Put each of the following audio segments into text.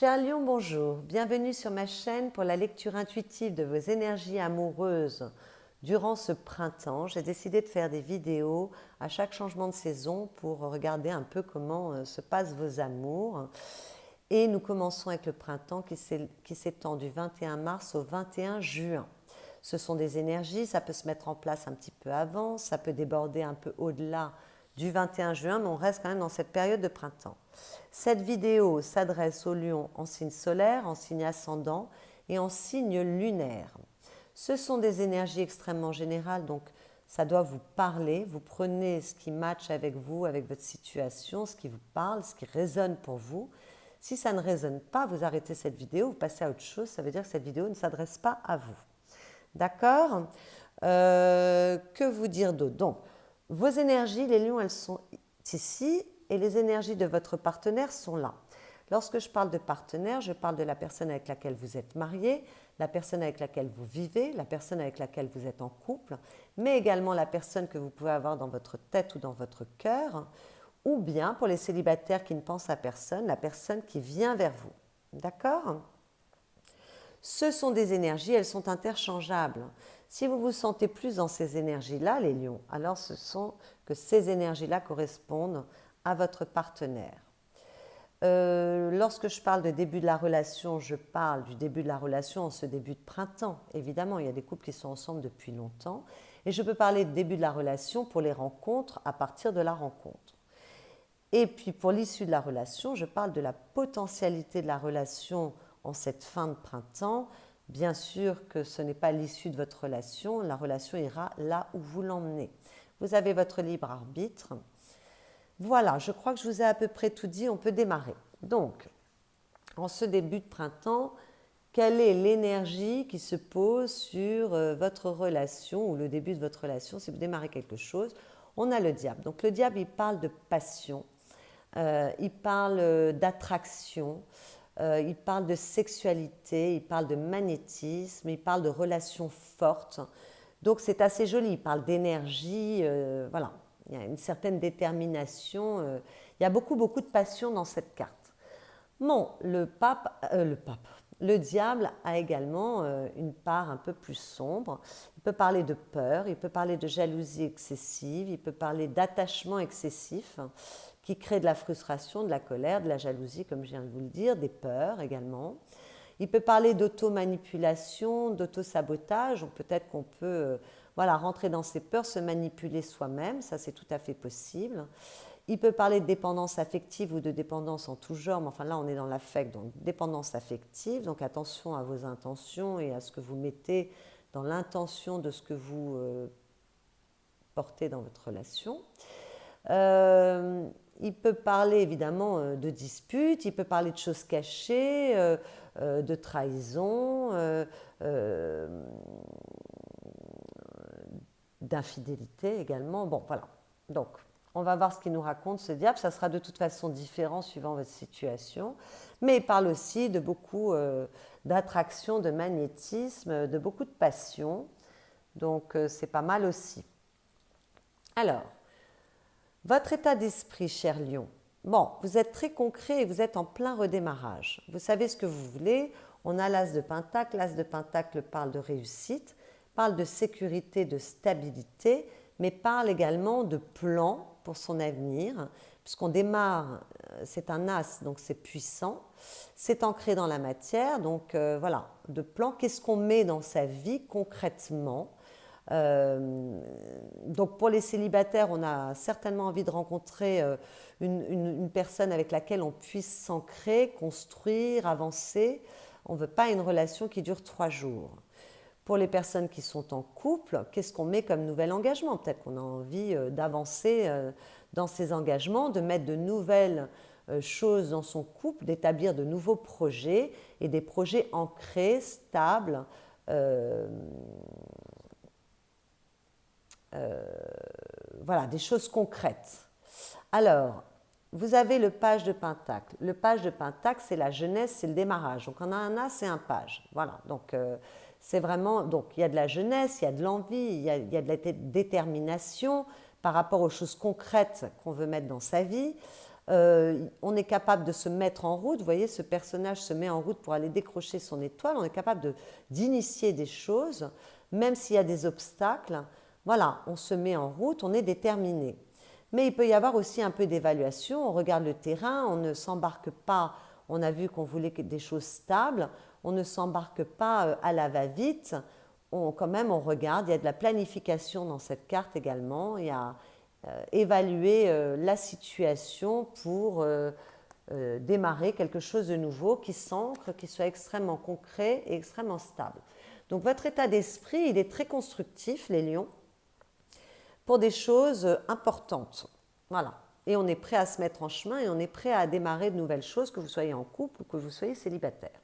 Cher Lion, bonjour. Bienvenue sur ma chaîne pour la lecture intuitive de vos énergies amoureuses durant ce printemps. J'ai décidé de faire des vidéos à chaque changement de saison pour regarder un peu comment se passent vos amours. Et nous commençons avec le printemps qui s'étend du 21 mars au 21 juin. Ce sont des énergies, ça peut se mettre en place un petit peu avant, ça peut déborder un peu au-delà du 21 juin, mais on reste quand même dans cette période de printemps. Cette vidéo s'adresse aux lions en signe solaire, en signe ascendant et en signe lunaire. Ce sont des énergies extrêmement générales, donc ça doit vous parler. Vous prenez ce qui matche avec vous, avec votre situation, ce qui vous parle, ce qui résonne pour vous. Si ça ne résonne pas, vous arrêtez cette vidéo, vous passez à autre chose, ça veut dire que cette vidéo ne s'adresse pas à vous. D'accord. Que vous dire d'autre? Donc, vos énergies, les lions, elles sont ici et les énergies de votre partenaire sont là. Lorsque je parle de partenaire, je parle de la personne avec laquelle vous êtes marié, la personne avec laquelle vous vivez, la personne avec laquelle vous êtes en couple, mais également la personne que vous pouvez avoir dans votre tête ou dans votre cœur, ou bien pour les célibataires qui ne pensent à personne, la personne qui vient vers vous. D'accord ? Ce sont des énergies, elles sont interchangeables. Si vous vous sentez plus dans ces énergies-là, les lions, alors ce sont que ces énergies-là correspondent à votre partenaire. Lorsque je parle de début de la relation, je parle du début de la relation en ce début de printemps. Évidemment, il y a des couples qui sont ensemble depuis longtemps. Et je peux parler de début de la relation pour les rencontres à partir de la rencontre. Et puis pour l'issue de la relation, je parle de la potentialité de la relation en cette fin de printemps. Bien sûr que ce n'est pas l'issue de votre relation, la relation ira là où vous l'emmenez. Vous avez votre libre arbitre. Voilà, je crois que je vous ai à peu près tout dit, on peut démarrer. Donc, en ce début de printemps, quelle est l'énergie qui se pose sur votre relation ou le début de votre relation si vous démarrez quelque chose? On a le diable. Donc le diable, il parle de passion, il parle d'attraction, il parle de sexualité, il parle de magnétisme, il parle de relations fortes. Donc c'est assez joli, il parle d'énergie, voilà. Il y a une certaine détermination, il y a beaucoup de passion dans cette carte. Bon, le diable a également une part un peu plus sombre. Il peut parler de peur, il peut parler de jalousie excessive, il peut parler d'attachement excessif qui crée de la frustration, de la colère, de la jalousie, comme je viens de vous le dire, des peurs également. Il peut parler d'auto-manipulation, d'auto-sabotage. Peut-être qu'on peut rentrer dans ses peurs, se manipuler soi-même, ça c'est tout à fait possible. Il peut parler de dépendance affective ou de dépendance en tout genre, mais enfin là on est dans l'affect, donc dépendance affective, donc attention à vos intentions et à ce que vous mettez dans l'intention de ce que vous portez dans votre relation. Il peut parler évidemment de disputes, il peut parler de choses cachées, de trahison, d'infidélité également. Bon, voilà. Donc, on va voir ce qu'il nous raconte, ce diable. Ça sera de toute façon différent suivant votre situation. Mais il parle aussi de beaucoup d'attraction, de magnétisme, de beaucoup de passion. Donc, c'est pas mal aussi. Alors, votre état d'esprit, cher Lion. Bon, vous êtes très concret et vous êtes en plein redémarrage. Vous savez ce que vous voulez. On a l'as de Pentacle. L'as de Pentacle parle de réussite, parle de sécurité, de stabilité, mais parle également de plan pour son avenir, puisqu'on démarre, c'est un as, donc c'est puissant, c'est ancré dans la matière, donc voilà, de plan, qu'est-ce qu'on met dans sa vie concrètement? Donc pour les célibataires, on a certainement envie de rencontrer une personne avec laquelle on puisse s'ancrer, construire, avancer. On ne veut pas une relation qui dure 3 jours. Pour les personnes qui sont en couple, qu'est-ce qu'on met comme nouvel engagement? Peut-être qu'on a envie d'avancer dans ces engagements, de mettre de nouvelles choses dans son couple, d'établir de nouveaux projets et des projets ancrés, stables, voilà, des choses concrètes. Alors, vous avez le page de Pentacle. Le page de Pentacle, c'est la jeunesse, c'est le démarrage. Donc, on a un as et un page. Voilà, donc c'est vraiment, donc il y a de la jeunesse, il y a de l'envie, il y a de la détermination par rapport aux choses concrètes qu'on veut mettre dans sa vie. On est capable de se mettre en route. Vous voyez, ce personnage se met en route pour aller décrocher son étoile. On est capable d'initier des choses, même s'il y a des obstacles. Voilà, on se met en route, on est déterminé. Mais il peut y avoir aussi un peu d'évaluation. On regarde le terrain, on ne s'embarque pas. On a vu qu'on voulait des choses stables. On ne s'embarque pas à la va-vite. Quand même, on regarde. Il y a de la planification dans cette carte également. Il y a évaluer la situation pour démarrer quelque chose de nouveau qui s'ancre, qui soit extrêmement concret et extrêmement stable. Donc votre état d'esprit, il est très constructif, les lions, pour des choses importantes. Voilà. Et on est prêt à se mettre en chemin et on est prêt à démarrer de nouvelles choses, que vous soyez en couple ou que vous soyez célibataire.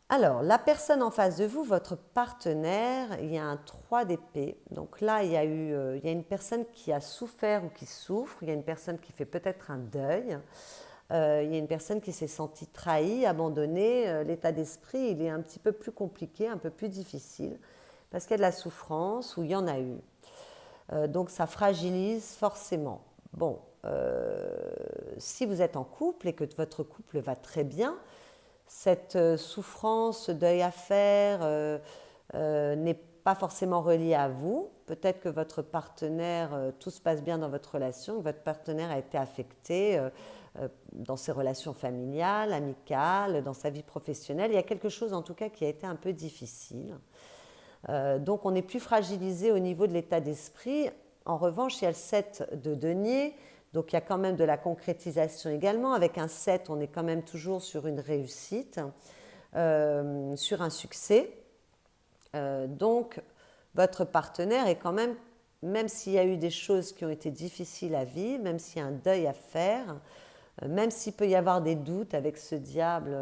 Alors, la personne en face de vous, votre partenaire, il y a un 3 d'épée. Donc là, il y a une personne qui a souffert ou qui souffre. Il y a une personne qui fait peut-être un deuil. Il y a une personne qui s'est sentie trahie, abandonnée. L'état d'esprit, il est un petit peu plus compliqué, un peu plus difficile, parce qu'il y a de la souffrance ou il y en a eu. Donc ça fragilise forcément. Bon, si vous êtes en couple et que votre couple va très bien, cette souffrance, ce deuil à faire n'est pas forcément relié à vous. Peut-être que votre partenaire, tout se passe bien dans votre relation, que votre partenaire a été affecté dans ses relations familiales, amicales, dans sa vie professionnelle. Il y a quelque chose en tout cas qui a été un peu difficile. Donc on est plus fragilisé au niveau de l'état d'esprit. En revanche, il y a le 7 de denier. Donc il y a quand même de la concrétisation également. Avec un 7, on est quand même toujours sur une réussite, sur un succès. Donc votre partenaire est quand même s'il y a eu des choses qui ont été difficiles à vivre, même s'il y a un deuil à faire, même s'il peut y avoir des doutes avec ce diable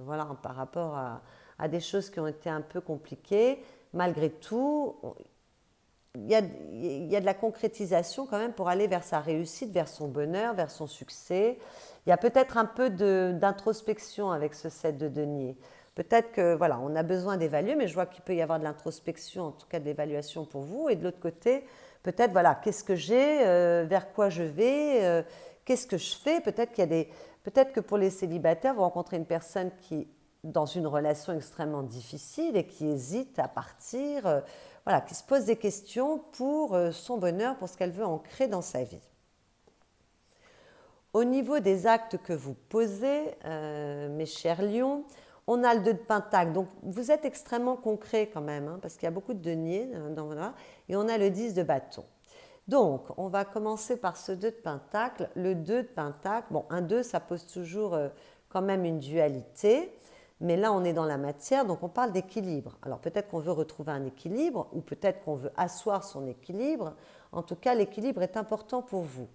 voilà, par rapport à des choses qui ont été un peu compliquées, malgré tout, il y a de la concrétisation quand même pour aller vers sa réussite, vers son bonheur, vers son succès. Il y a peut-être un peu d'introspection avec ce 7 de denier. Peut-être que voilà, on a besoin d'évaluer, mais je vois qu'il peut y avoir de l'introspection, en tout cas de l'évaluation pour vous. Et de l'autre côté, peut-être voilà, qu'est-ce que j'ai, vers quoi je vais, qu'est-ce que je fais. Peut-être que pour les célibataires, vous rencontrez une personne qui dans une relation extrêmement difficile et qui hésite à partir, voilà, qui se pose des questions pour son bonheur, pour ce qu'elle veut ancrer dans sa vie. Au niveau des actes que vous posez, mes chers lions, on a le 2 de pentacle, donc vous êtes extrêmement concret quand même, hein, parce qu'il y a beaucoup de deniers, et on a le 10 de bâton. Donc, on va commencer par ce 2 de pentacle. Le 2 de pentacle, bon, un 2, ça pose toujours quand même une dualité, mais là, on est dans la matière, donc on parle d'équilibre. Alors, peut-être qu'on veut retrouver un équilibre, ou peut-être qu'on veut asseoir son équilibre. En tout cas, l'équilibre est important pour vous.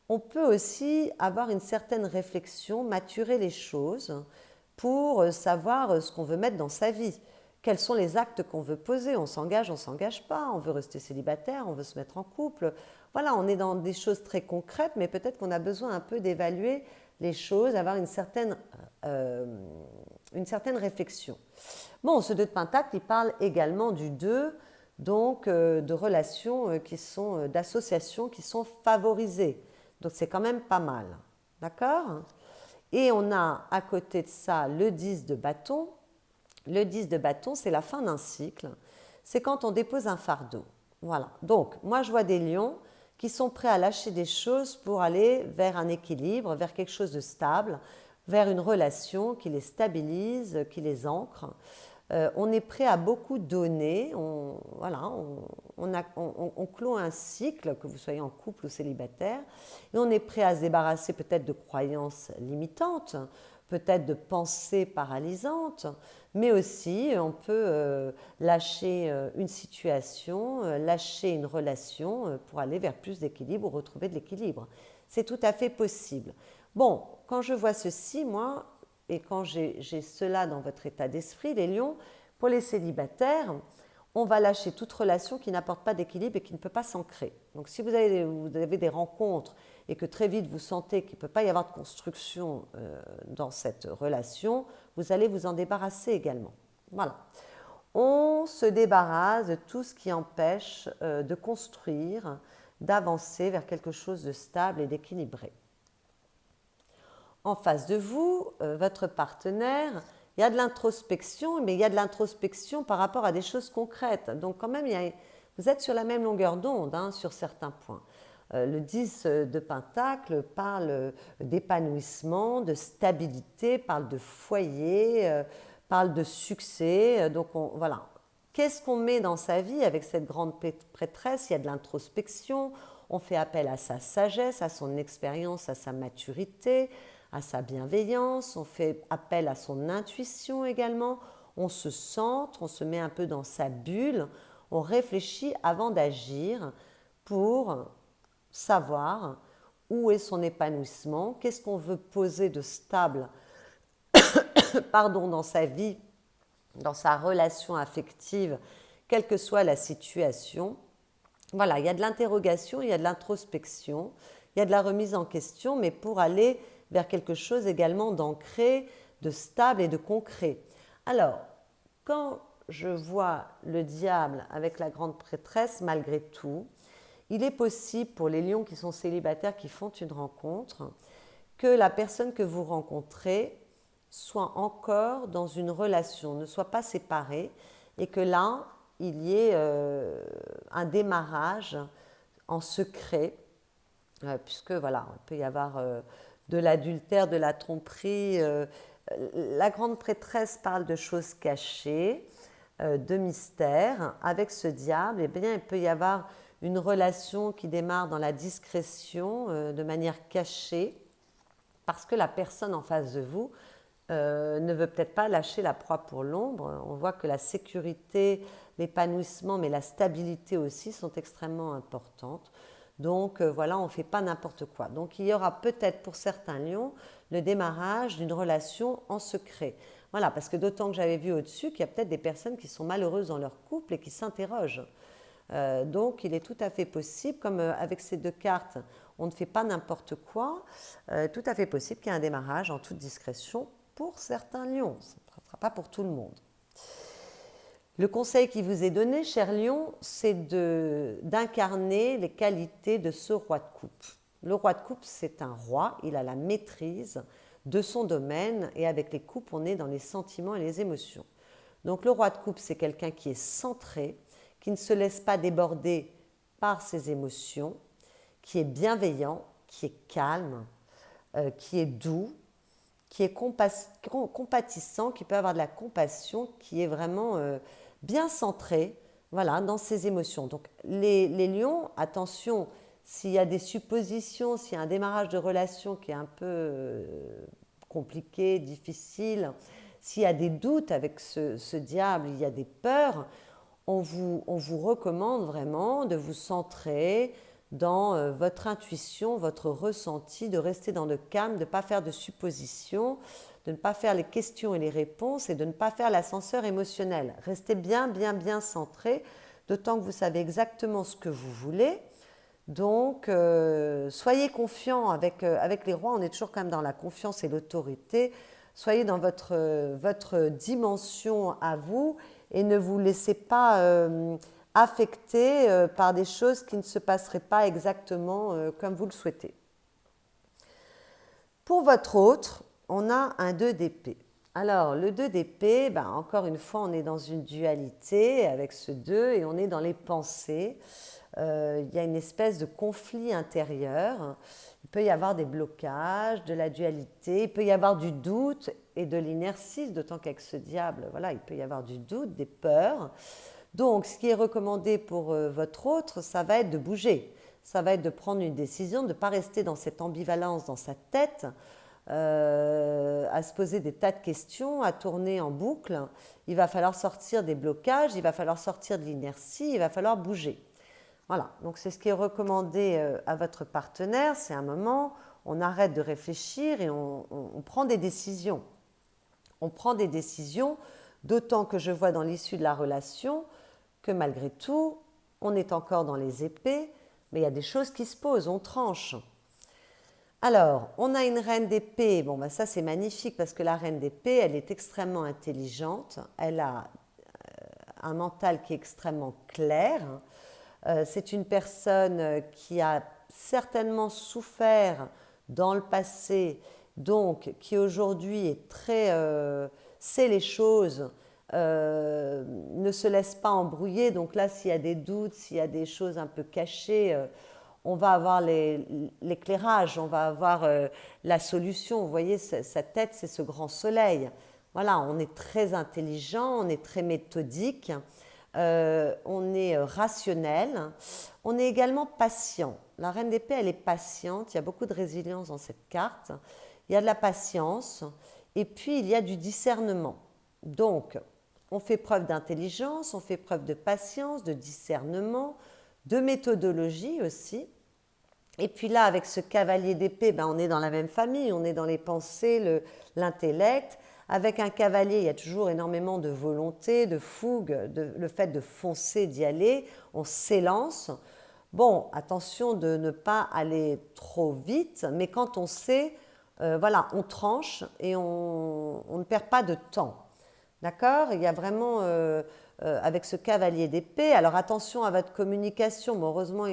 On peut aussi avoir une certaine réflexion, maturer les choses pour savoir ce qu'on veut mettre dans sa vie. Quels sont les actes qu'on veut poser? On s'engage, on ne s'engage pas, on veut rester célibataire, on veut se mettre en couple. Voilà, on est dans des choses très concrètes, mais peut-être qu'on a besoin un peu d'évaluer les choses, avoir une certaine réflexion. Bon, ce 2 de pentacle, il parle également du 2, donc de relations qui sont, d'associations qui sont favorisées. Donc c'est quand même pas mal, d'accord? Et on a à côté de ça le 10 de bâton. Le 10 de bâton, c'est la fin d'un cycle. C'est quand on dépose un fardeau. Voilà. Donc, moi, je vois des lions qui sont prêts à lâcher des choses pour aller vers un équilibre, vers quelque chose de stable, vers une relation qui les stabilise, qui les ancre. On est prêt à beaucoup donner. On clôt un cycle, que vous soyez en couple ou célibataire, et on est prêt à se débarrasser peut-être de croyances limitantes, peut-être de pensées paralysantes, mais aussi on peut lâcher une situation, lâcher une relation pour aller vers plus d'équilibre ou retrouver de l'équilibre. C'est tout à fait possible. Bon, quand je vois ceci, moi, et quand j'ai cela dans votre état d'esprit, les lions, pour les célibataires, on va lâcher toute relation qui n'apporte pas d'équilibre et qui ne peut pas s'ancrer. Donc si vous avez des rencontres et que très vite vous sentez qu'il ne peut pas y avoir de construction dans cette relation, vous allez vous en débarrasser également. Voilà. On se débarrasse de tout ce qui empêche de construire, d'avancer vers quelque chose de stable et d'équilibré. en face de vous, votre partenaire, il y a de l'introspection, mais il y a de l'introspection par rapport à des choses concrètes. Donc quand même, vous êtes sur la même longueur d'onde hein, sur certains points. Le 10 de Pentacle parle d'épanouissement, de stabilité, parle de foyer, parle de succès. Donc voilà. Qu'est-ce qu'on met dans sa vie avec cette grande prêtresse? Il y a de l'introspection, on fait appel à sa sagesse, à son expérience, à sa maturité, à sa bienveillance, on fait appel à son intuition également, on se centre, on se met un peu dans sa bulle, on réfléchit avant d'agir pour savoir où est son épanouissement, qu'est-ce qu'on veut poser de stable dans sa vie, dans sa relation affective, quelle que soit la situation. Voilà, il y a de l'interrogation, il y a de l'introspection, il y a de la remise en question, mais pour aller vers quelque chose également d'ancré, de stable et de concret. Alors, quand je vois le diable avec la grande prêtresse, malgré tout, il est possible pour les lions qui sont célibataires, qui font une rencontre, que la personne que vous rencontrez soit encore dans une relation, ne soit pas séparée, et que là, il y ait un démarrage en secret, puisque voilà, il peut y avoir de l'adultère, de la tromperie. La grande prêtresse parle de choses cachées, de mystères. Avec ce diable, eh bien, il peut y avoir une relation qui démarre dans la discrétion, de manière cachée, parce que la personne en face de vous ne veut peut-être pas lâcher la proie pour l'ombre. On voit que la sécurité, l'épanouissement, mais la stabilité aussi sont extrêmement importantes. Donc voilà, on ne fait pas n'importe quoi. Donc il y aura peut-être pour certains lions le démarrage d'une relation en secret. Voilà, parce que d'autant que j'avais vu au-dessus qu'il y a peut-être des personnes qui sont malheureuses dans leur couple et qui s'interrogent. Donc il est tout à fait possible, comme avec ces deux cartes, on ne fait pas n'importe quoi, tout à fait possible qu'il y ait un démarrage en toute discrétion pour certains lions. Ça ne sera pas pour tout le monde. Le conseil qui vous est donné, cher lion, c'est d'incarner les qualités de ce roi de coupe. Le roi de coupe, c'est un roi, il a la maîtrise de son domaine, et avec les coupes, on est dans les sentiments et les émotions. Donc le roi de coupe, c'est quelqu'un qui est centré, qui ne se laisse pas déborder par ses émotions, qui est bienveillant, qui est calme, qui est doux, qui est compatissant, qui peut avoir de la compassion, qui est vraiment bien centré, voilà, dans ses émotions. Donc les lions, attention, s'il y a des suppositions, s'il y a un démarrage de relation qui est un peu compliqué, difficile, s'il y a des doutes avec ce diable, il y a des peurs, on vous recommande vraiment de vous centrer dans votre intuition, votre ressenti, de rester dans le calme, de ne pas faire de suppositions, de ne pas faire les questions et les réponses et de ne pas faire l'ascenseur émotionnel. Restez bien, bien, bien centré, d'autant que vous savez exactement ce que vous voulez. Donc, soyez confiants avec les rois, on est toujours quand même dans la confiance et l'autorité. Soyez dans votre dimension à vous et ne vous laissez pas affecter par des choses qui ne se passeraient pas exactement comme vous le souhaitez. Pour votre autre, on a un 2 d'épée. Alors, le 2 d'épée, encore une fois, on est dans une dualité avec ce 2 et on est dans les pensées. Il y a une espèce de conflit intérieur. Il peut y avoir des blocages, de la dualité, il peut y avoir du doute et de l'inertie, d'autant qu'avec ce diable, voilà, il peut y avoir du doute, des peurs. Donc, ce qui est recommandé pour votre autre, ça va être de bouger. Ça va être de prendre une décision, de ne pas rester dans cette ambivalence dans sa tête, à se poser des tas de questions, à tourner en boucle. Il va falloir sortir des blocages, il va falloir sortir de l'inertie, il va falloir bouger. Voilà, donc c'est ce qui est recommandé à votre partenaire. C'est un moment, on arrête de réfléchir et on prend des décisions. On prend des décisions, d'autant que je vois dans l'issue de la relation que malgré tout, on est encore dans les épées, mais il y a des choses qui se posent, on tranche. Alors, on a une reine d'épée. Bon, ça c'est magnifique parce que la reine d'épée, elle est extrêmement intelligente, elle a un mental qui est extrêmement clair. C'est une personne qui a certainement souffert dans le passé donc qui aujourd'hui est très sait les choses, ne se laisse pas embrouiller. Donc là, s'il y a des doutes, s'il y a des choses un peu cachées, on va avoir l'éclairage, on va avoir la solution. Vous voyez, sa tête, c'est ce grand soleil. Voilà, on est très intelligent, on est très méthodique, on est rationnel, on est également patient. La reine d'épée, elle est patiente, il y a beaucoup de résilience dans cette carte, il y a de la patience et puis il y a du discernement. Donc, on fait preuve d'intelligence, on fait preuve de patience, de discernement, de méthodologie aussi. Et puis là, avec ce cavalier d'épée, ben, on est dans la même famille, on est dans les pensées, l'intellect. Avec un cavalier, il y a toujours énormément de volonté, de fougue, le fait de foncer, d'y aller, on s'élance. Bon, attention de ne pas aller trop vite, mais quand on sait, voilà, on tranche et on ne perd pas de temps. D'accord? Il y a vraiment, avec ce cavalier d'épée, alors attention à votre communication. Bon, heureusement,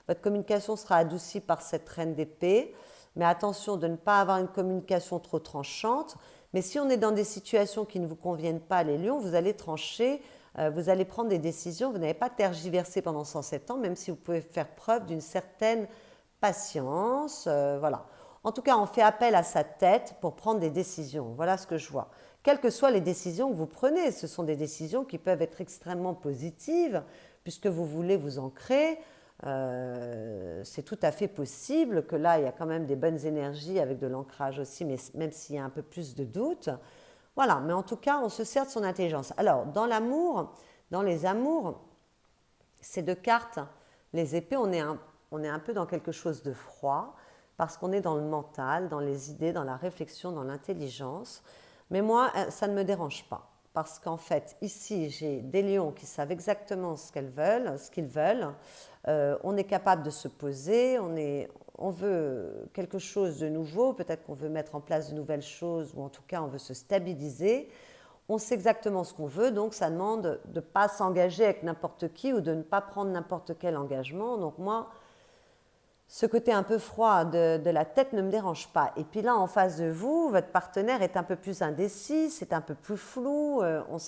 votre communication sera adoucie par cette reine d'épée, mais attention de ne pas avoir une communication trop tranchante. Mais si on est dans des situations qui ne vous conviennent pas, les lions, vous allez trancher, vous allez prendre des décisions, vous n'avez pas tergiversé pendant 107 ans, même si vous pouvez faire preuve d'une certaine patience. Voilà. En tout cas, on fait appel à sa tête pour prendre des décisions. Voilà ce que je vois. Quelles que soient les décisions que vous prenez, ce sont des décisions qui peuvent être extrêmement positives, puisque vous voulez vous ancrer. C'est tout à fait possible que là, il y a quand même des bonnes énergies avec de l'ancrage aussi, mais même s'il y a un peu plus de doute. Voilà, mais en tout cas, on se sert de son intelligence. Alors, dans l'amour, dans les amours, ces deux cartes, les épées, on est un peu dans quelque chose de froid, parce qu'on est dans le mental, dans les idées, dans la réflexion, dans l'intelligence. Mais moi, ça ne me dérange pas. Parce qu'en fait, ici, j'ai des lions qui savent exactement ce qu'ils veulent. On est capable de se poser, on veut quelque chose de nouveau, peut-être qu'on veut mettre en place de nouvelles choses, ou en tout cas, on veut se stabiliser. On sait exactement ce qu'on veut, donc ça demande de ne pas s'engager avec n'importe qui ou de ne pas prendre n'importe quel engagement. Donc moi, ce côté un peu froid de la tête ne me dérange pas. Et puis là, en face de vous, votre partenaire est un peu plus indécis, c'est un peu plus flou.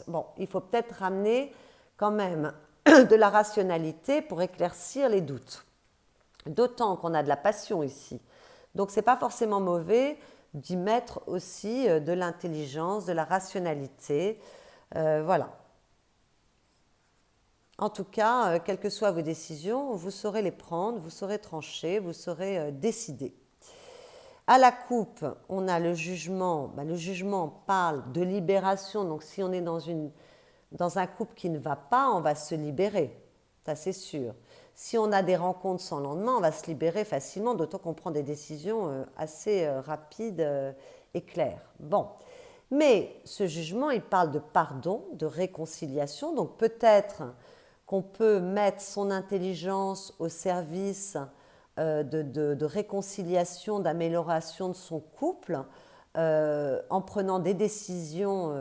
Bon, il faut peut-être ramener quand même de la rationalité pour éclaircir les doutes. D'autant qu'on a de la passion ici. Donc, ce n'est pas forcément mauvais d'y mettre aussi de l'intelligence, de la rationalité. Voilà. En tout cas, quelles que soient vos décisions, vous saurez les prendre, vous saurez trancher, vous saurez décider. À la coupe, on a le jugement. Le jugement parle de libération. Donc, si on est dans un couple qui ne va pas, on va se libérer. Ça, c'est sûr. Si on a des rencontres sans lendemain, on va se libérer facilement, d'autant qu'on prend des décisions assez rapides et claires. Bon. Mais ce jugement, il parle de pardon, de réconciliation. Donc, peut-être qu'on peut mettre son intelligence au service de réconciliation, d'amélioration de son couple, en prenant des décisions,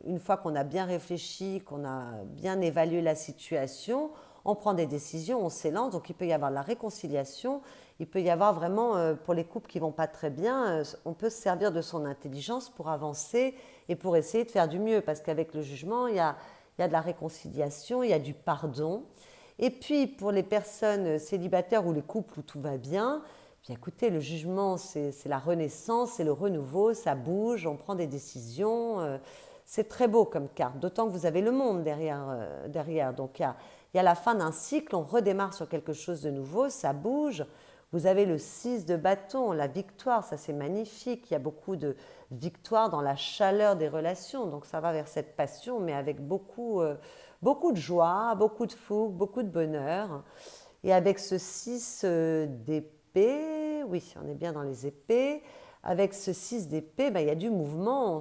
une fois qu'on a bien réfléchi, qu'on a bien évalué la situation, on prend des décisions, on s'élance, donc il peut y avoir de la réconciliation, il peut y avoir vraiment, pour les couples qui ne vont pas très bien, on peut se servir de son intelligence pour avancer et pour essayer de faire du mieux, parce qu'avec le jugement, il y a de la réconciliation, il y a du pardon. Et puis, pour les personnes célibataires ou les couples où tout va bien, bien écoutez, le jugement, c'est la renaissance, c'est le renouveau, ça bouge, on prend des décisions. C'est très beau comme carte, d'autant que vous avez le monde derrière. Donc, il y a la fin d'un cycle, on redémarre sur quelque chose de nouveau, ça bouge. Vous avez le 6 de bâton, la victoire, ça c'est magnifique. Il y a beaucoup de victoire dans la chaleur des relations. Donc ça va vers cette passion, mais avec beaucoup de joie, beaucoup de fougue, beaucoup de bonheur. Et avec ce 6 d'épée, oui, on est bien dans les épées. Avec ce 6 d'épée, il y a du mouvement.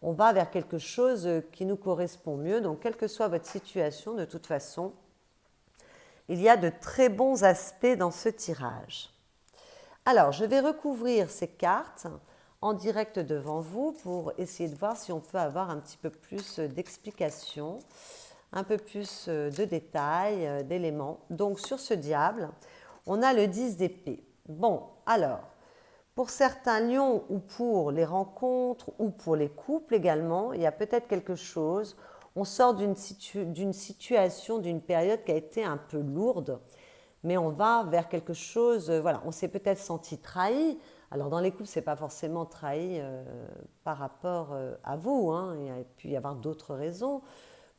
On va vers quelque chose qui nous correspond mieux. Donc quelle que soit votre situation, de toute façon, il y a de très bons aspects dans ce tirage. Alors, je vais recouvrir ces cartes en direct devant vous pour essayer de voir si on peut avoir un petit peu plus d'explications, un peu plus de détails, d'éléments. Donc, sur ce diable, on a le 10 d'épée. Bon, alors, Pour certains lions ou pour les rencontres ou pour les couples également, il y a peut-être quelque chose. On sort d'une situation, d'une période qui a été un peu lourde, mais on va vers quelque chose, voilà, on s'est peut-être senti trahi. Alors dans les couples, ce n'est pas forcément trahi par rapport à vous, hein. Il peut y avoir d'autres raisons.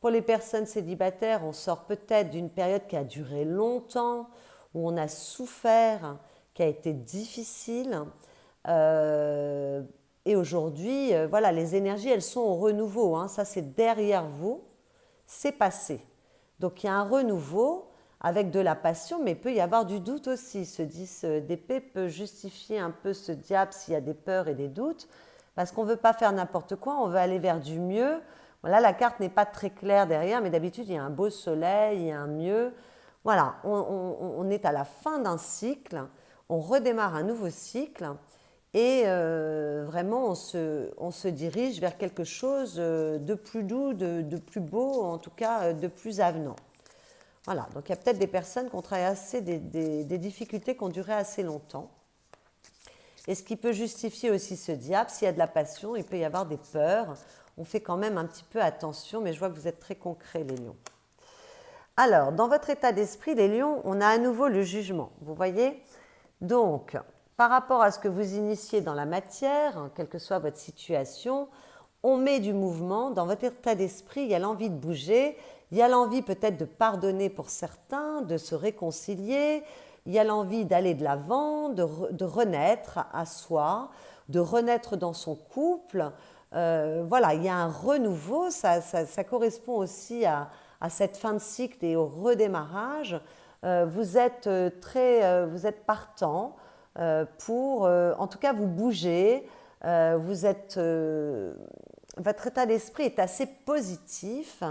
Pour les personnes célibataires, on sort peut-être d'une période qui a duré longtemps, où on a souffert, qui a été difficile. Euh, et aujourd'hui, voilà, les énergies, elles sont au renouveau, hein. Ça, c'est derrière vous, c'est passé. Donc il y a un renouveau avec de la passion, mais il peut y avoir du doute aussi. Ce 10 d'épée peut justifier un peu ce diable s'il y a des peurs et des doutes, parce qu'on ne veut pas faire n'importe quoi, on veut aller vers du mieux. Voilà, la carte n'est pas très claire derrière, mais d'habitude, il y a un beau soleil, il y a un mieux. Voilà, on est à la fin d'un cycle, on redémarre un nouveau cycle, et vraiment, on se dirige vers quelque chose de plus doux, de plus beau, en tout cas de plus avenant. Voilà, donc il y a peut-être des personnes qui ont traversé des difficultés qui ont duré assez longtemps. Et ce qui peut justifier aussi ce diable, s'il y a de la passion, il peut y avoir des peurs. On fait quand même un petit peu attention, mais je vois que vous êtes très concrets, les lions. Alors, dans votre état d'esprit, les lions, on a à nouveau le jugement. Vous voyez? Donc, par rapport à ce que vous initiez dans la matière, quelle que soit votre situation, on met du mouvement. Dans votre état d'esprit, il y a l'envie de bouger, il y a l'envie peut-être de pardonner pour certains, de se réconcilier, il y a l'envie d'aller de l'avant, de renaître à soi, de renaître dans son couple. Voilà, il y a un renouveau, ça correspond aussi à cette fin de cycle et au redémarrage. Vous êtes vous êtes partant pour, en tout cas, vous bougez. Votre état d'esprit est assez positif.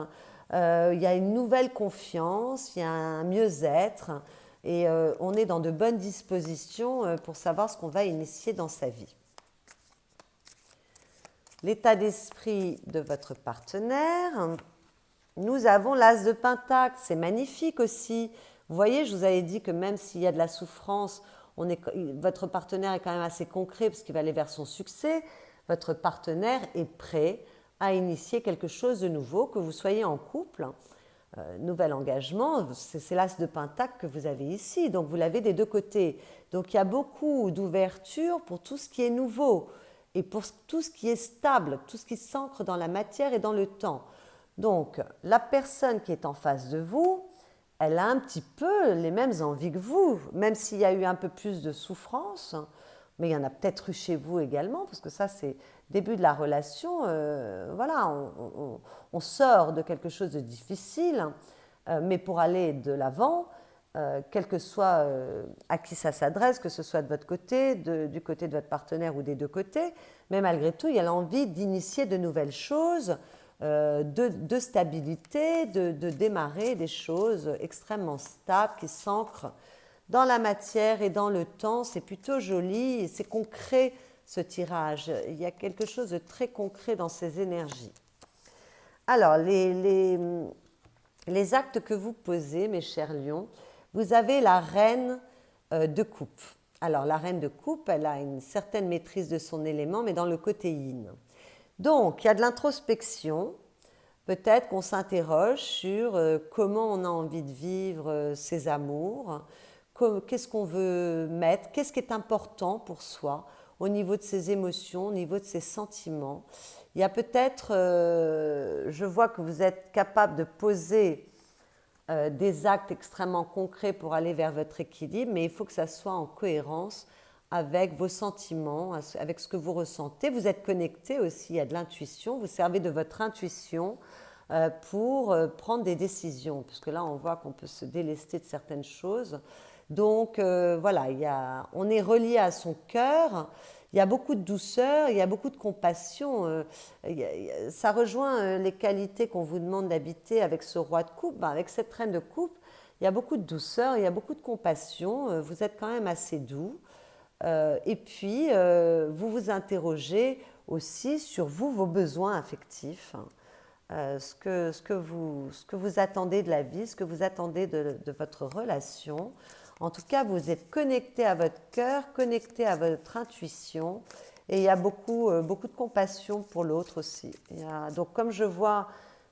Il y a une nouvelle confiance, il y a un mieux-être et on est dans de bonnes dispositions pour savoir ce qu'on va initier dans sa vie. L'état d'esprit de votre partenaire. Nous avons l'as de Pentacle, c'est magnifique aussi. Vous voyez, je vous avais dit que même s'il y a de la souffrance, votre partenaire est quand même assez concret parce qu'il va aller vers son succès. Votre partenaire est prêt à initier quelque chose de nouveau, que vous soyez en couple. Nouvel engagement, c'est l'as de Pentacle que vous avez ici, donc vous l'avez des deux côtés. Donc il y a beaucoup d'ouverture pour tout ce qui est nouveau et pour tout ce qui est stable, tout ce qui s'ancre dans la matière et dans le temps. Donc, la personne qui est en face de vous, elle a un petit peu les mêmes envies que vous, même s'il y a eu un peu plus de souffrance, mais il y en a peut-être eu chez vous également, parce que ça, c'est début de la relation. Voilà, on sort de quelque chose de difficile, mais pour aller de l'avant, quel que soit à qui ça s'adresse, que ce soit de votre côté, du côté de votre partenaire ou des deux côtés, mais malgré tout, il y a l'envie d'initier de nouvelles choses, de stabilité, de démarrer des choses extrêmement stables qui s'ancrent dans la matière et dans le temps. C'est plutôt joli et c'est concret ce tirage. Il y a quelque chose de très concret dans ces énergies. Alors, les actes que vous posez, mes chers lions, vous avez la reine de coupe. Alors, la reine de coupe, elle a une certaine maîtrise de son élément, mais dans le côté yin. Donc, il y a de l'introspection. Peut-être qu'on s'interroge sur comment on a envie de vivre ses amours, qu'est-ce qu'on veut mettre, qu'est-ce qui est important pour soi au niveau de ses émotions, au niveau de ses sentiments. Il y a peut-être, je vois que vous êtes capable de poser des actes extrêmement concrets pour aller vers votre équilibre, mais il faut que ça soit en cohérence avec vos sentiments, avec ce que vous ressentez. Vous êtes connecté aussi à de l'intuition, vous servez de votre intuition pour prendre des décisions, parce que là on voit qu'on peut se délester de certaines choses. Donc voilà, on est relié à son cœur, il y a beaucoup de douceur, il y a beaucoup de compassion. Ça rejoint les qualités qu'on vous demande d'habiter avec ce roi de coupe, avec cette reine de coupe. Il y a beaucoup de douceur, il y a beaucoup de compassion, vous êtes quand même assez doux. Et puis, vous vous interrogez aussi sur vous, vos besoins affectifs, ce que vous attendez de la vie, ce que vous attendez de votre relation. En tout cas, vous êtes connecté à votre cœur, connecté à votre intuition, et il y a beaucoup de compassion pour l'autre aussi. Donc comme je vois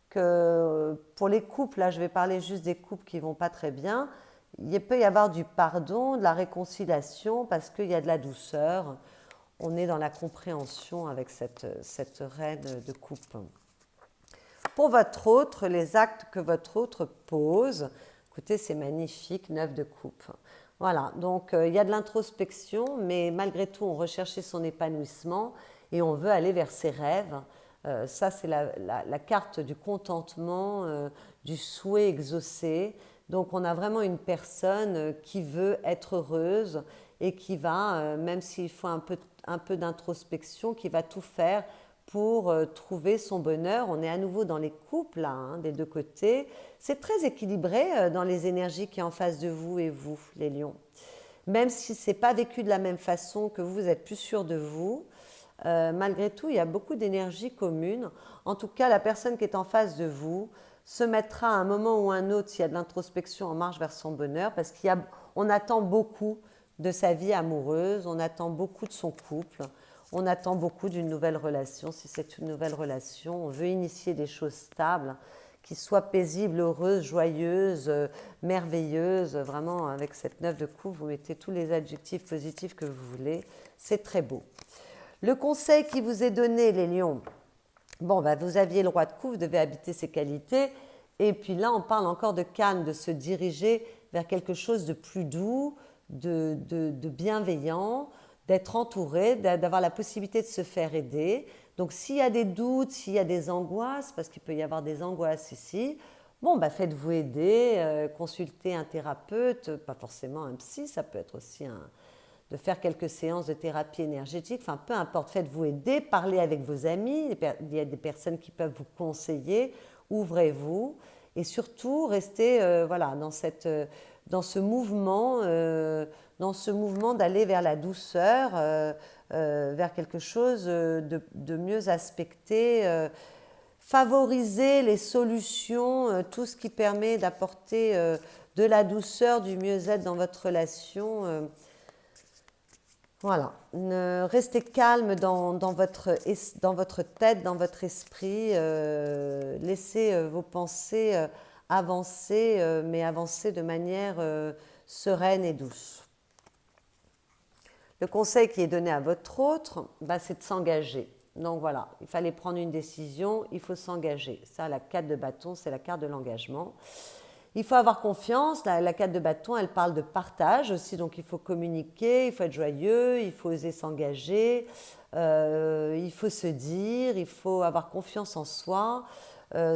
que pour les couples, là je vais parler juste des couples qui ne vont pas très bien, il peut y avoir du pardon, de la réconciliation, parce qu'il y a de la douceur. On est dans la compréhension avec cette reine de coupe. Pour votre autre, les actes que votre autre pose, écoutez, c'est magnifique, 9 de coupe. Voilà, donc il y a de l'introspection, mais malgré tout, on recherche son épanouissement et on veut aller vers ses rêves. Ça, c'est la carte du contentement, du souhait exaucé. Donc, on a vraiment une personne qui veut être heureuse et qui va, même s'il faut un peu d'introspection, qui va tout faire pour trouver son bonheur. On est à nouveau dans les couples, là, hein, des deux côtés. C'est très équilibré dans les énergies qui sont en face de vous et vous, les lions. Même si ce n'est pas vécu de la même façon, que vous êtes plus sûr de vous, malgré tout, il y a beaucoup d'énergie commune. En tout cas, la personne qui est en face de vous se mettra à un moment ou un autre, s'il y a de l'introspection, en marche vers son bonheur, parce qu'on attend beaucoup de sa vie amoureuse, on attend beaucoup de son couple, on attend beaucoup d'une nouvelle relation. Si c'est une nouvelle relation, on veut initier des choses stables, qui soient paisibles, heureuses, joyeuses, merveilleuses. Vraiment, avec cette 9 de coupe, vous mettez tous les adjectifs positifs que vous voulez. C'est très beau. Le conseil qui vous est donné, les lions, bon, vous aviez le roi de coupe, vous devez habiter ses qualités. Et puis là, on parle encore de calme, de se diriger vers quelque chose de plus doux, de bienveillant, d'être entouré, d'avoir la possibilité de se faire aider. Donc s'il y a des doutes, s'il y a des angoisses, parce qu'il peut y avoir des angoisses ici, bon, faites-vous aider, consultez un thérapeute, pas forcément un psy, ça peut être aussi de faire quelques séances de thérapie énergétique, enfin peu importe, faites-vous aider, parlez avec vos amis, il y a des personnes qui peuvent vous conseiller, ouvrez-vous et surtout restez voilà, dans ce mouvement d'aller vers la douceur, vers quelque chose de mieux aspecté, favoriser les solutions, tout ce qui permet d'apporter de la douceur, du mieux-être dans votre relation. Voilà, restez calme dans votre tête, dans votre esprit, laissez vos pensées avancer, mais avancer de manière sereine et douce. Le conseil qui est donné à votre autre, c'est de s'engager. Donc voilà, il fallait prendre une décision, il faut s'engager. Ça, la 4 de bâton, c'est la carte de l'engagement. Il faut avoir confiance. La 4 de bâton, elle parle de partage aussi, donc il faut communiquer, il faut être joyeux, il faut oser s'engager, il faut se dire, il faut avoir confiance en soi.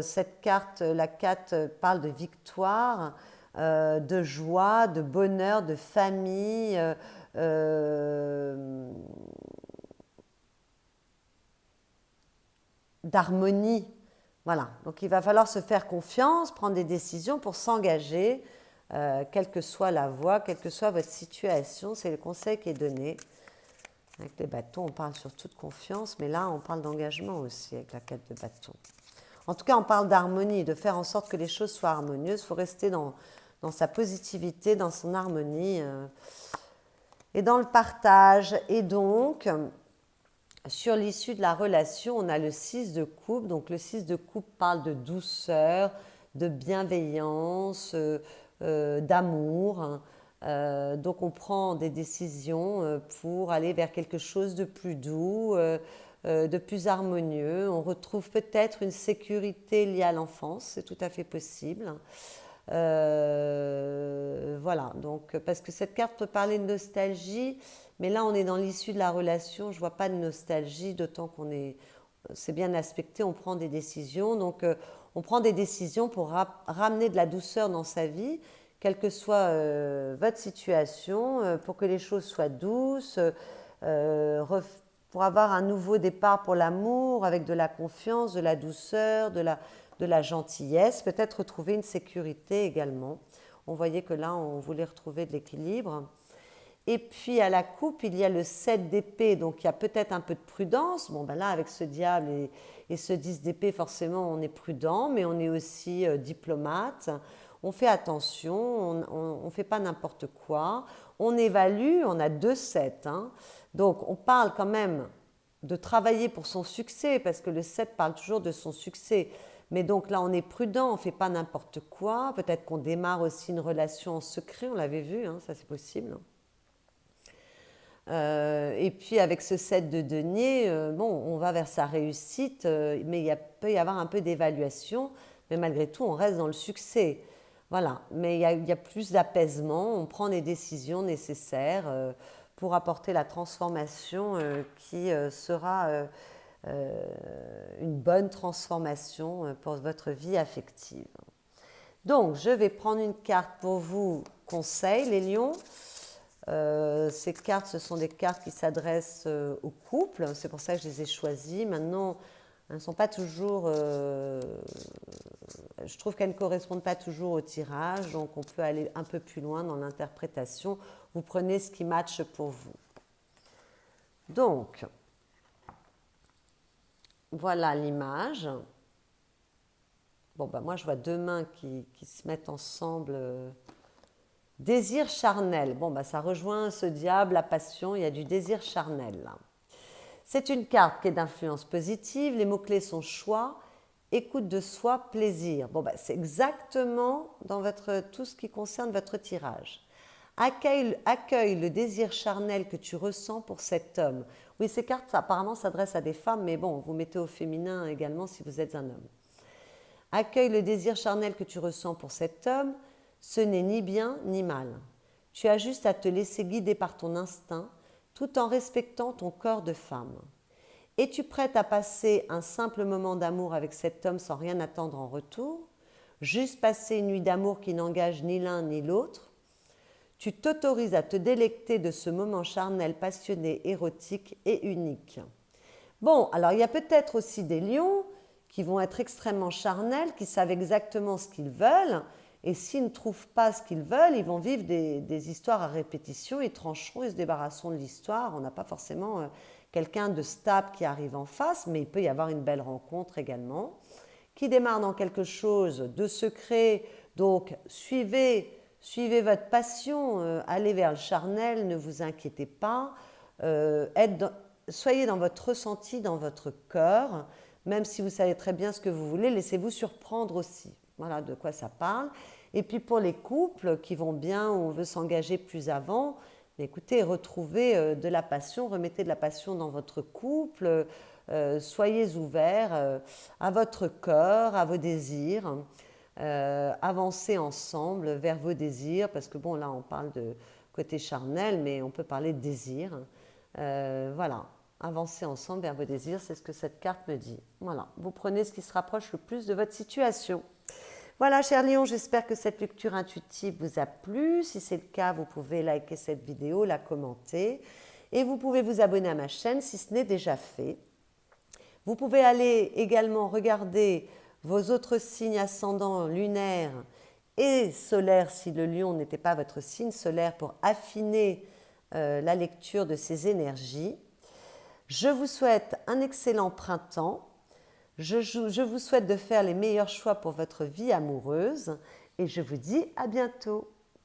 Cette carte, la 4, parle de victoire, de joie, de bonheur, de famille, d'harmonie. Voilà, donc il va falloir se faire confiance, prendre des décisions pour s'engager, quelle que soit la voie, quelle que soit votre situation. C'est le conseil qui est donné. Avec les bâtons, on parle surtout de confiance, mais là, on parle d'engagement aussi avec la 4 de bâton. En tout cas, on parle d'harmonie, de faire en sorte que les choses soient harmonieuses. Il faut rester dans sa positivité, dans son harmonie et dans le partage. Et donc, sur l'issue de la relation, on a le 6 de coupe. Donc le 6 de coupe parle de douceur, de bienveillance, d'amour. Donc on prend des décisions pour aller vers quelque chose de plus doux, de plus harmonieux. On retrouve peut-être une sécurité liée à l'enfance, c'est tout à fait possible. Voilà, donc parce que cette carte peut parler de nostalgie, mais là on est dans l'issue de la relation, je ne vois pas de nostalgie, d'autant c'est bien aspecté, on prend des décisions, donc on prend des décisions pour ramener de la douceur dans sa vie, quelle que soit votre situation, pour que les choses soient douces, pour avoir un nouveau départ pour l'amour, avec de la confiance, de la douceur, de la gentillesse, peut-être retrouver une sécurité également. On voyait que là, on voulait retrouver de l'équilibre. Et puis à la coupe, il y a le 7 d'épée, donc il y a peut-être un peu de prudence. Bon, là, avec ce diable et ce 10 d'épée, forcément, on est prudent, mais on est aussi diplomate. On fait attention, on ne fait pas n'importe quoi. On évalue, on a 2 7. Hein. Donc, on parle quand même de travailler pour son succès, parce que le 7 parle toujours de son succès. Mais donc là, on est prudent, on ne fait pas n'importe quoi. Peut-être qu'on démarre aussi une relation en secret, on l'avait vu, hein, ça c'est possible. Et puis avec ce 7 de denier, bon, on va vers sa réussite, mais peut y avoir un peu d'évaluation, mais malgré tout, on reste dans le succès. Voilà, mais il y a plus d'apaisement, on prend les décisions nécessaires pour apporter la transformation qui sera une bonne transformation pour votre vie affective. Donc, je vais prendre une carte pour vous, conseil, les lions. Ces cartes, ce sont des cartes qui s'adressent aux couples, c'est pour ça que je les ai choisies. Maintenant, elles ne sont pas toujours... je trouve qu'elles ne correspondent pas toujours au tirage, donc on peut aller un peu plus loin dans l'interprétation. Vous prenez ce qui matche pour vous. Donc, voilà l'image. Bon, ben moi, je vois 2 mains qui se mettent ensemble. Désir charnel. Bon, ben ça rejoint ce diable, la passion, il y a du désir charnel là. C'est une carte qui est d'influence positive. Les mots-clés sont choix, écoute de soi, plaisir. Bon, ben, c'est exactement dans tout ce qui concerne votre tirage. Accueille le désir charnel que tu ressens pour cet homme. Oui, ces cartes apparemment s'adressent à des femmes, mais bon, vous mettez au féminin également si vous êtes un homme. Accueille le désir charnel que tu ressens pour cet homme. Ce n'est ni bien ni mal. Tu as juste à te laisser guider par ton instinct, tout en respectant ton corps de femme. Es-tu prête à passer un simple moment d'amour avec cet homme sans rien attendre en retour? Juste passer une nuit d'amour qui n'engage ni l'un ni l'autre? Tu t'autorises à te délecter de ce moment charnel, passionné, érotique et unique. Bon, alors il y a peut-être aussi des lions qui vont être extrêmement charnels, qui savent exactement ce qu'ils veulent, et s'ils ne trouvent pas ce qu'ils veulent, ils vont vivre des histoires à répétition, ils trancheront, ils se débarrasseront de l'histoire. On n'a pas forcément quelqu'un de stable qui arrive en face, mais il peut y avoir une belle rencontre également, qui démarre dans quelque chose de secret. Donc, suivez votre passion, allez vers le charnel, ne vous inquiétez pas, soyez dans votre ressenti, dans votre cœur, même si vous savez très bien ce que vous voulez, laissez-vous surprendre aussi. Voilà de quoi ça parle. Et puis pour les couples qui vont bien, où on veut s'engager plus avant, écoutez, retrouvez de la passion, remettez de la passion dans votre couple, soyez ouverts à votre cœur, à vos désirs, avancez ensemble vers vos désirs, parce que bon là on parle de côté charnel, mais on peut parler de désir. Voilà, avancez ensemble vers vos désirs, c'est ce que cette carte me dit. Voilà, vous prenez ce qui se rapproche le plus de votre situation. Voilà, chers lions, j'espère que cette lecture intuitive vous a plu. Si c'est le cas, vous pouvez liker cette vidéo, la commenter. Et vous pouvez vous abonner à ma chaîne si ce n'est déjà fait. Vous pouvez aller également regarder vos autres signes ascendants lunaires et solaires si le lion n'était pas votre signe solaire pour affiner la lecture de ces énergies. Je vous souhaite un excellent printemps. Je vous souhaite de faire les meilleurs choix pour votre vie amoureuse et je vous dis à bientôt.